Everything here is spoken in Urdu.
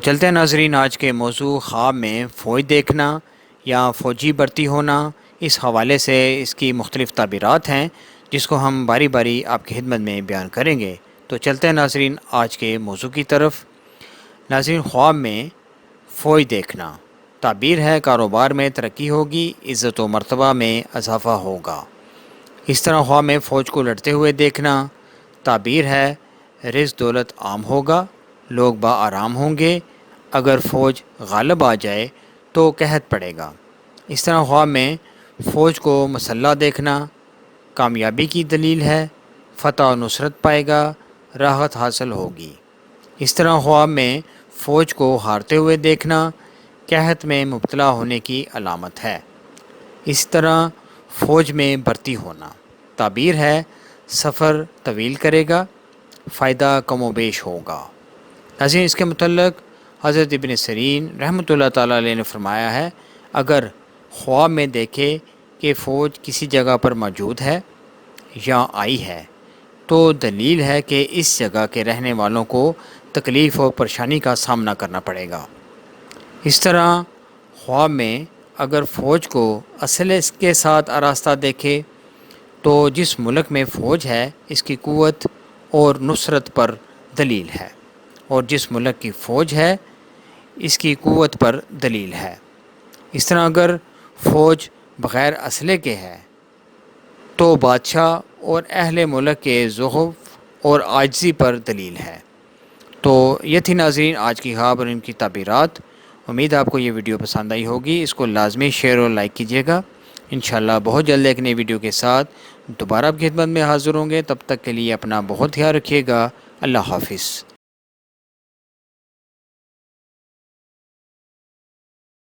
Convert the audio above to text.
چلتے ہیں ناظرین، آج کے موضوع خواب میں فوج دیکھنا یا فوجی بھرتی ہونا، اس حوالے سے اس کی مختلف تعبیرات ہیں جس کو ہم باری باری آپ کی خدمت میں بیان کریں گے۔ تو چلتے ہیں ناظرین آج کے موضوع کی طرف۔ ناظرین، خواب میں فوج دیکھنا تعبیر ہے کاروبار میں ترقی ہوگی، عزت و مرتبہ میں اضافہ ہوگا۔ اس طرح خواب میں فوج کو لڑتے ہوئے دیکھنا تعبیر ہے رزق دولت عام ہوگا، لوگ با آرام ہوں گے، اگر فوج غالب آ جائے تو قحط پڑے گا۔ اس طرح خواب میں فوج کو مسلح دیکھنا کامیابی کی دلیل ہے، فتح و نصرت پائے گا، راحت حاصل ہوگی۔ اس طرح خواب میں فوج کو ہارتے ہوئے دیکھنا قحط میں مبتلا ہونے کی علامت ہے۔ اس طرح فوج میں بھرتی ہونا تعبیر ہے سفر طویل کرے گا، فائدہ کم و بیش ہوگا۔ ناظرین، اس کے متعلق حضرت ابن سیرین رحمۃ اللہ تعالیٰ علیہ نے فرمایا ہے، اگر خواب میں دیکھے کہ فوج کسی جگہ پر موجود ہے یا آئی ہے تو دلیل ہے کہ اس جگہ کے رہنے والوں کو تکلیف اور پریشانی کا سامنا کرنا پڑے گا۔ اس طرح خواب میں اگر فوج کو اسلحے کے ساتھ آراستہ دیکھے تو جس ملک میں فوج ہے اس کی قوت اور نصرت پر دلیل ہے، اور جس ملک کی فوج ہے اس کی قوت پر دلیل ہے۔ اس طرح اگر فوج بغیر اسلحے کے ہے تو بادشاہ اور اہل ملک کے ضعف اور عاجزی پر دلیل ہے۔ تو یہ تھی ناظرین آج کی خواب اور ان کی تعبیرات۔ امید آپ کو یہ ویڈیو پسند آئی ہوگی، اس کو لازمی شیئر اور لائک کیجیے گا۔ انشاءاللہ بہت جلد ایک نئی ویڈیو کے ساتھ دوبارہ آپ کی خدمت میں حاضر ہوں گے، تب تک کے لیے اپنا بہت خیال رکھیے گا۔ اللہ حافظ۔